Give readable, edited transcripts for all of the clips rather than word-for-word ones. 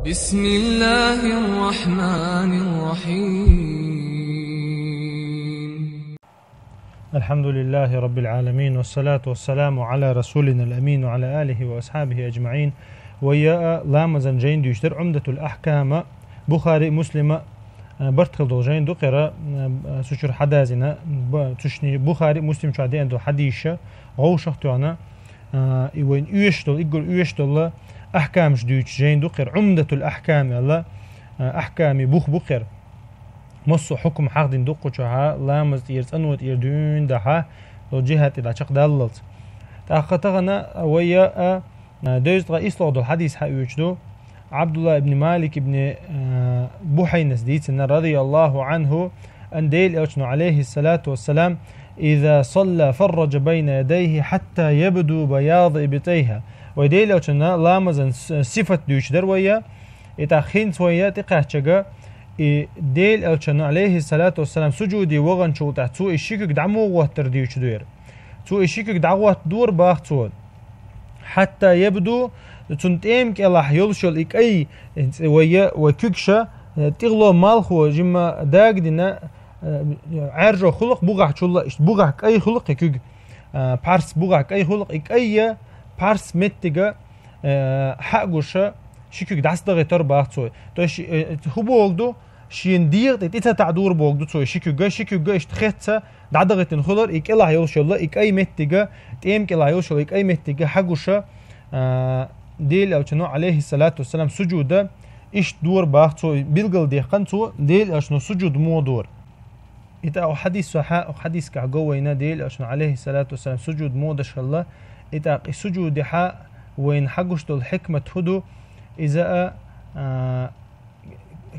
بسم الله الرحمن الرحيم. الحمد لله رب العالمين، والصلاة والسلام على رسولنا الأمين وعلى آله وأصحابه أجمعين. ويا لامزن جين ديشتر عمدة الأحكام بخاري مسلم برتخل دو جين دو قرا سوشر حدازنا تشني بخاري مسلم شادي عنده حديثة غو شختوانا وين يشتل يقول يشتل أحكام جديش جين دو قر عمدة الأحكام الله أحكامي بخر مصو حكم حق دين دو قشها لامز يرس أنوت يردون دها لو جهة إذا شق دللت تأخذنا ويا دوز رئيس لغد الحديث حيوجدو عبد الله بن مالك بن بحينس ديتنا رضي الله عنه أن ديل أوشنو عليه الصلاة والسلام إذا صلى فرج بين يديه حتى يبدو بياض إبتيها ويديل أوشنا لامزن صفة دوش درويا إتاخين سويا تقاشجا ديل أوشنا عليه الصلاة والسلام سجودي وغن شو تحتو الشيكك دعمو وتر ديوش دوير تو الشيكك دعوة دور باختون حتى يبدو تنتيم كالله يلشل إك أي ويا وكيكشة تغلو مالخو جما داق دينا عرجو خلق بوغح شولا بوغح أي خلق يكيك بارس بوغح أي خلق إك أي بارس متجا حقوشة شيكيك داس دغيتر باختو توش هبو oldu شين دير تتعدور بولدو تو شيكيك اشتخيتها دعدغتن خلر إك الله يلشل إك أي متجا تيم كالله يلشل إك أي متجا حقوشة ديل أوشنو عليه الصلاة والسلام سجودة إيش دور باختو بيلقل ديقنتو ديل أوشنو سجود مو دور إذا أو حديث صحاء أو حديث كعجوينا ديل أوشنو عليه الصلاة والسلام سجود مو دش الله إذا سجود حاء وين حقشتو الحكمة هدو إذا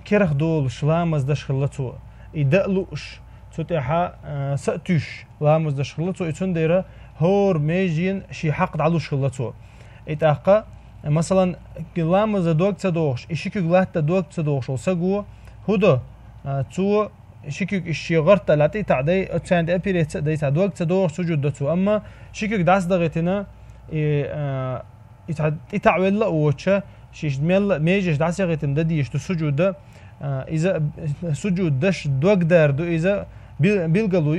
كرخ دول شلامز دش خلتو إذا لوش تتحا سأتوش لامز دش خلتو إتون ديرا هور ميجين شي حق علوش خلتو إتاقا مثلا لامز دوق تدوش إشيكو غلات دوق تدوش وسقو هدو تو شيكو إشي غرت لاتي تعدي أتساند أبيريت دي تدوق تدوش سجود دتو أما شيكو داس دغتنا إتعويل لا وتشا شيش ميل ميجش داس يغتن ددي يشتو سجود ده إذا سجود دش دوق داردو إذا بيلقلو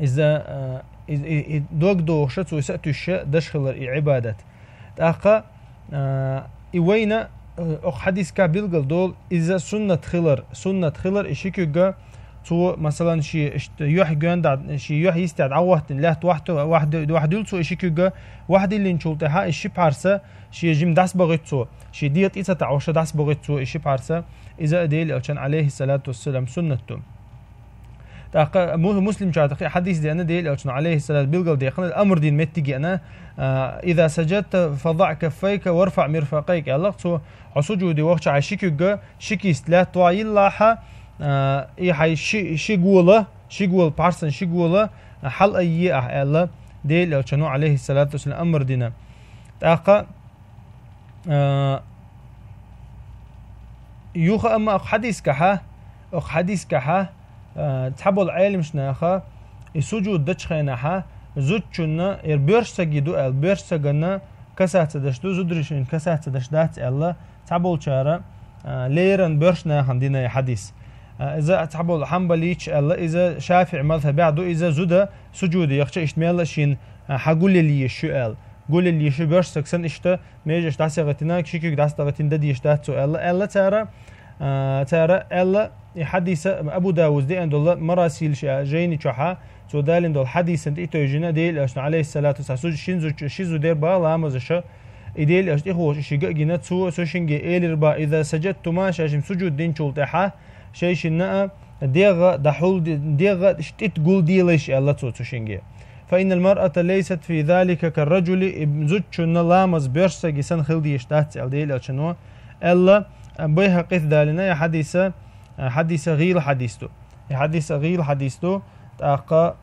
إذا دوق دوشة تو يسأتوش دشخل عبادات تأخا إوينا حديث كابيلقل دول إذا سنة خلر إشيكوغا تو مثلا شي يوح جوان شي يوح يستعد عوحت الله واحد يلسو إشيكوغا واحد اللي نشولتها إشي بارسا شي جيم داس بغيتسو شي ديت إيسا تعوش داس بغيتسو إشي بارسا إذا أديل أوشان عليه الصلاة والسلام سنته تاق مسلم شاطق حديث دي أنا ديل أوشان عليه الصلاة بيلقل ديقنا الأمر دين متجي أنا إذا سجدت فضع كفيك وارفع مرفقيك الله تو عسجودي وقت عشيكوغا شيكي ستلات وعيل لاحا إيه شيقول بارسن شيقول حل أيه الله ديل أوشانو عليه الصلاة والسلام أمر دينا تاق يوخا أما حديث كها تحبوا العالم شناخا السجود دشخينها زوجنا البرشتجدو البرشتجنا كسات دشتو زدرشين كسات دشدات الله تحبوا الشارع ليرن برشنا عندنا حديث إذا تحبوا الحنبليش الله إذا شافع مذهب بعده إذا زودا سجود يخشى إشتمال شين حقول لي شو قول لي شو برشتك سن إشتا ميجش داس غتنا شيكك داس غتين ددي إشتات سو الله ترى الله حديث أبو داود دي عند الله مراسيل جيني شحا تو دالين دول حديث انت يتوجنا ديل أشنا عليه الصلاة والسلام شيزو دير با لامزشة إديل أشت إخوش شيء جينات سو شينجي إيلر با إذا سجدت ما شاشم سجود دين شولتها شيء شناء ديغا دحول ديغا اشتت قول ديلش الله تو شينجي فإن المرأة ليست في ذلك كالرجل زوجنا لامز برشة جسن خلدي اشتات الديل أشنو الله بيها قث دالنا يا حديث غير حديثه تاقا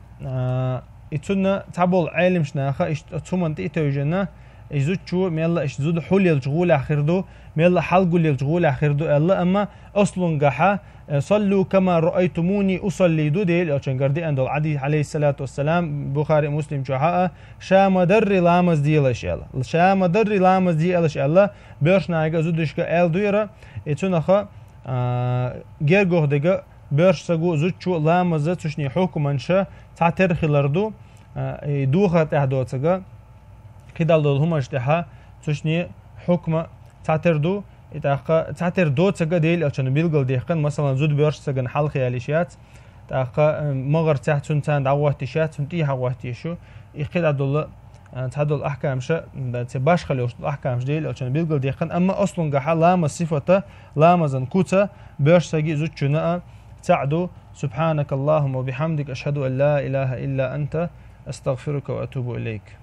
اتنا تابول علم شناخا اتسومن تيتوجنا إجزوتشو ميلا إجزود حول يلجغول آخردو ميلا حلقول يلجغول آخردو ألا أما أصلن قحا صلوا كما رأيتموني أصلي دو ديل أوشن قردي أندو العدي عليه الصلاة والسلام بخاري مسلم شوحاء شام در لامز ديلش ألا شام در لامز ديلش ألا بيرشنا إيجا زودشكا أل دويرا إتونخا جيرجوه دقا بيرش سجو زوجو لامز تشني حكمنشا تعتر خلاردو دوخة تهدو سجا كده هم اجتها تشني حكم تعتردو إتاقا تعتر دو سجا ديل عشان بيلقل ديقن مثلا زود بيرش سجن حل خياليشات تاقا مغر تحت سنتان دعواتيشات سنتي حواتيشو يقيد عدل تهدل أحكام شا تباش خليوش الأحكام ديل عشان بيلقل ديقن أما أصلا جحا لام صفته لام زنكوتا بيرش سجي زود شناء تعدو سبحانك اللهم وبحمدك أشهد أن لا إله إلا أنت أستغفرك وأتوب إليك.